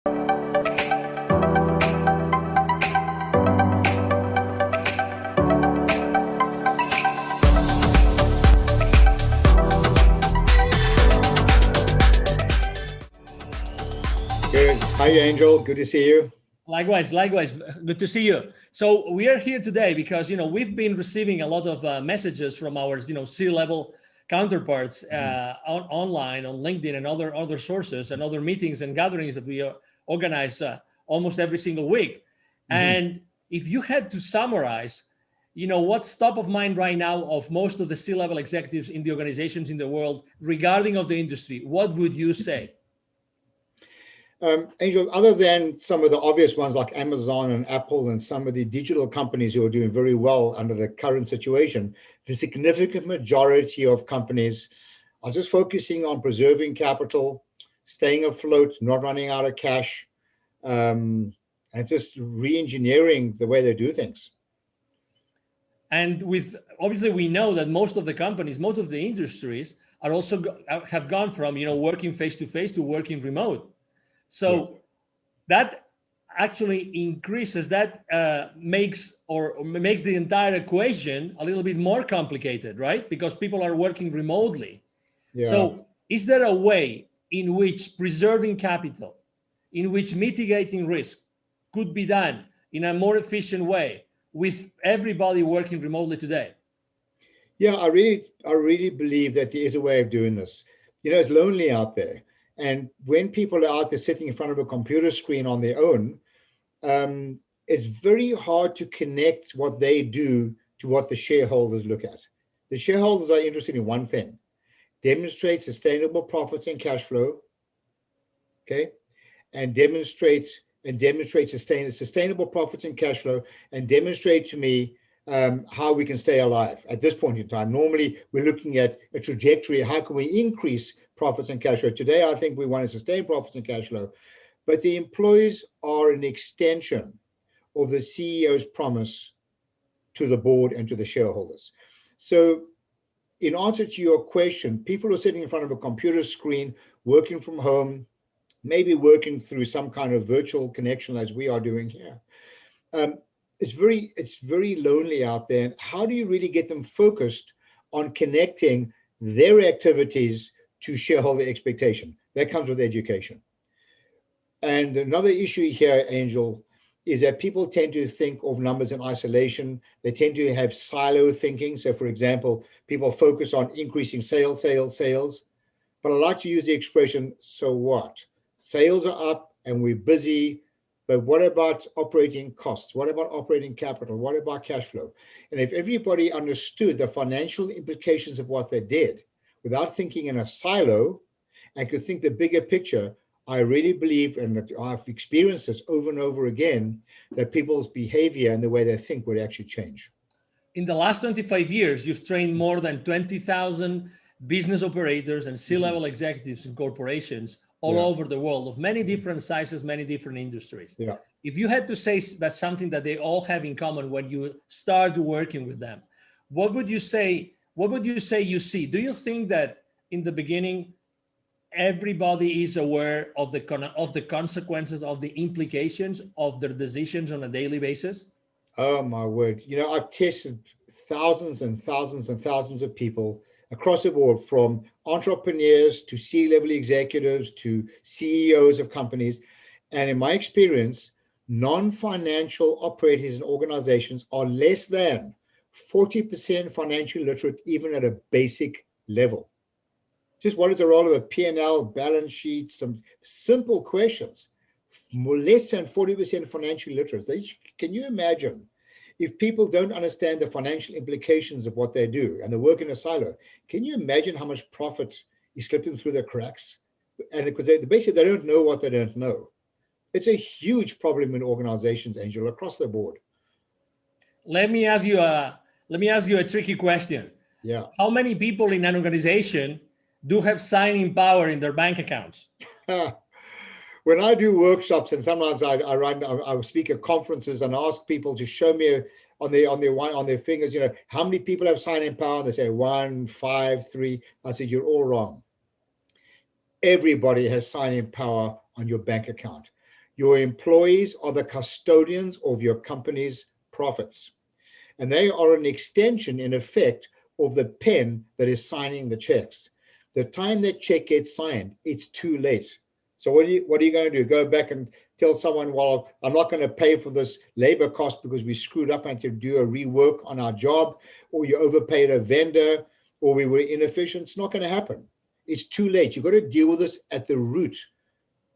Good. Hi, Angel. Good to see you. Likewise. Good to see you. So we are here today because we've been receiving a lot of messages from our C-level counterparts online on LinkedIn and other sources and other meetings and gatherings that we organize almost every single week. And if you had to summarize, what's top of mind right now of most of the C-level executives in the organizations in the world regarding of the industry, what would you say? Angel, other than some of the obvious ones like Amazon and Apple and some of the digital companies who are doing very well under the current situation, the significant majority of companies are just focusing on preserving capital, staying afloat, not running out of cash, and just re-engineering the way they do things. And obviously we know that most of the companies, most of the industries are also have gone from working face-to-face to working remote. So yes, that actually increases, that makes the entire equation a little bit more complicated, right? Because people are working remotely. Yeah. So is there a way in which preserving capital, in which mitigating risk could be done in a more efficient way with everybody working remotely today? Yeah, I really believe that there is a way of doing this. It's lonely out there. And when people are out there sitting in front of a computer screen on their own, it's very hard to connect what they do to what the shareholders look at. The shareholders are interested in one thing: demonstrate sustainable profits and cash flow, okay? And demonstrate sustainable profits and cash flow, and demonstrate to me how we can stay alive at this point in time. Normally, we're looking at a trajectory. How can we increase profits and cash flow? Today, I think we want to sustain profits and cash flow, but the employees are an extension of the CEO's promise to the board and to the shareholders. So in answer to your question, people are sitting in front of a computer screen, working from home, maybe working through some kind of virtual connection as we are doing here. It's very lonely out there. And how do you really get them focused on connecting their activities to shareholder expectation? That comes with education. And another issue here, Angel, is that people tend to think of numbers in isolation. They tend to have silo thinking. So for example, people focus on increasing sales. But I like to use the expression, so what? Sales are up and we're busy, but what about operating costs? What about operating capital? What about cash flow? And if everybody understood the financial implications of what they did without thinking in a silo and could think the bigger picture, I really believe, and I've experienced this over and over again, that people's behavior and the way they think would actually change. In the last 25 years, you've trained more than 20,000 business operators and C-level executives in corporations all over the world of many different sizes, many different industries. Yeah. If you had to say that's something that they all have in common when you start working with them, what would you say you see? Do you think that in the beginning, everybody is aware of the consequences, of the implications of their decisions on a daily basis? Oh my word. I've tested thousands and thousands and thousands of people across the board, from entrepreneurs to C-level executives to CEOs of companies. And in my experience, non-financial operators and organizations are less than 40% financially literate, even at a basic level. Just what is the role of a P&L, balance sheet, some simple questions. Less than 40% financially literate. Can you imagine if people don't understand the financial implications of what they do and they work in a silo? Can you imagine how much profit is slipping through the cracks? And because basically they don't know what they don't know. It's a huge problem in organizations, Angel, across the board. Let me ask you a tricky question. Yeah. How many people in an organization do have signing power in their bank accounts? When I do workshops, and sometimes I speak at conferences and ask people to show me on their fingers, how many people have signing power? And they say 1, 5, 3. I said, you're all wrong. Everybody has signing power on your bank account. Your employees are the custodians of your company's profits, and they are an extension, in effect, of the pen that is signing the checks. The time that check gets signed, it's too late. So what are you going to do? Go back and tell someone, well, I'm not going to pay for this labor cost because we screwed up and had to do a rework on our job, or you overpaid a vendor, or we were inefficient? It's not going to happen. It's too late. You've got to deal with this at the root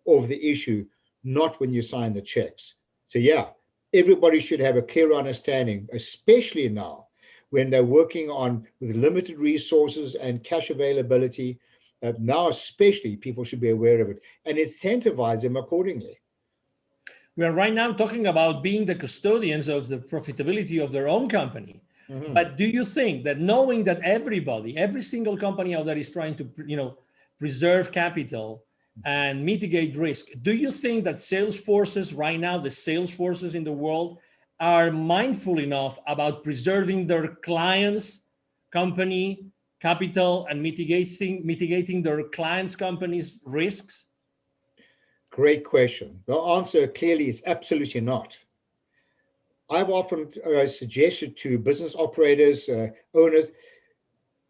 of the issue, not when you sign the checks. So yeah, everybody should have a clear understanding, especially now when they're working on with limited resources and cash availability. Now especially, people should be aware of it and incentivize them accordingly. We are right now talking about being the custodians of the profitability of their own company. Mm-hmm. But do you think that knowing that every single company out there is trying to, preserve capital and mitigate risk, do you think that sales forces right now, the sales forces in the world, are mindful enough about preserving their clients' company capital and mitigating their clients' companies' risks? Great question. The answer clearly is absolutely not. I've often suggested to business operators, owners,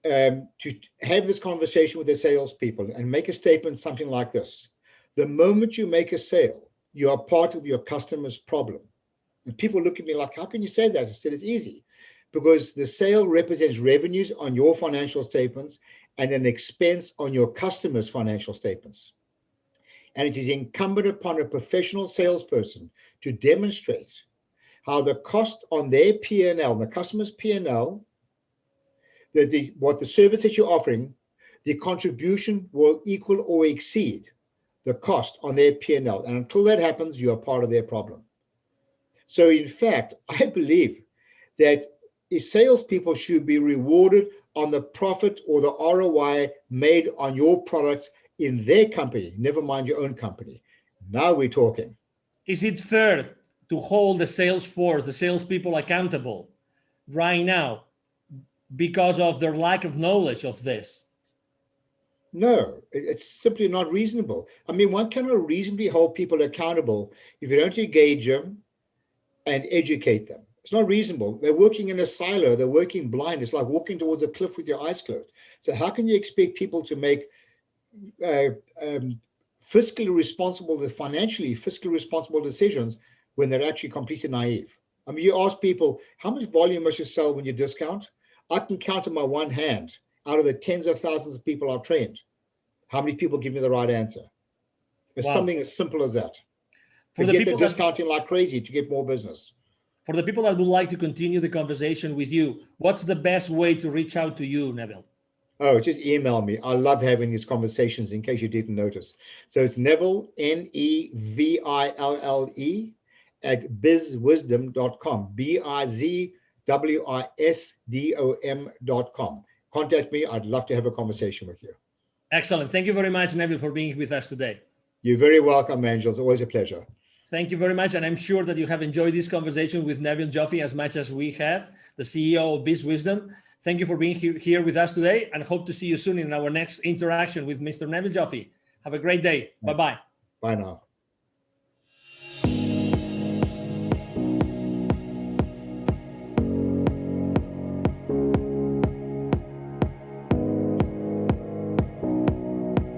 to have this conversation with their salespeople and make a statement something like this: the moment you make a sale, you are part of your customer's problem. And people look at me like, how can you say that? I said, it's easy. Because the sale represents revenues on your financial statements and an expense on your customer's financial statements. And it is incumbent upon a professional salesperson to demonstrate how the cost on their P&L, the customer's P&L, what the service that you're offering, the contribution will equal or exceed the cost on their P&L. And until that happens, you are part of their problem. So in fact, I believe that salespeople should be rewarded on the profit or the ROI made on your products in their company, never mind your own company. Now we're talking. Is it fair to hold the sales force, the salespeople accountable right now because of their lack of knowledge of this? No, it's simply not reasonable. I mean, one cannot reasonably hold people accountable if you don't engage them and educate them. It's not reasonable. They're working in a silo. They're working blind. It's like walking towards a cliff with your eyes closed. So how can you expect people to make fiscally responsible, financially fiscally responsible decisions when they're actually completely naive? I mean, you ask people, how much volume must you sell when you discount? I can count on my one hand out of the tens of thousands of people I've trained. How many people give me the right answer? It's something as simple as that. For the people discounting like crazy to get more business. For the people that would like to continue the conversation with you, what's the best way to reach out to you, Neville? Oh, just email me. I love having these conversations, in case you didn't notice. So it's Neville, Neville, at bizwisdom.com, bizwisdom.com. Contact me. I'd love to have a conversation with you. Excellent. Thank you very much, Neville, for being with us today. You're very welcome, Angel. It's always a pleasure. Thank you very much. And I'm sure that you have enjoyed this conversation with Neville Joffe as much as we have, the CEO of Biz Wisdom. Thank you for being here with us today, and hope to see you soon in our next interaction with Mr. Neville Joffe. Have a great day. Bye-bye. Bye now.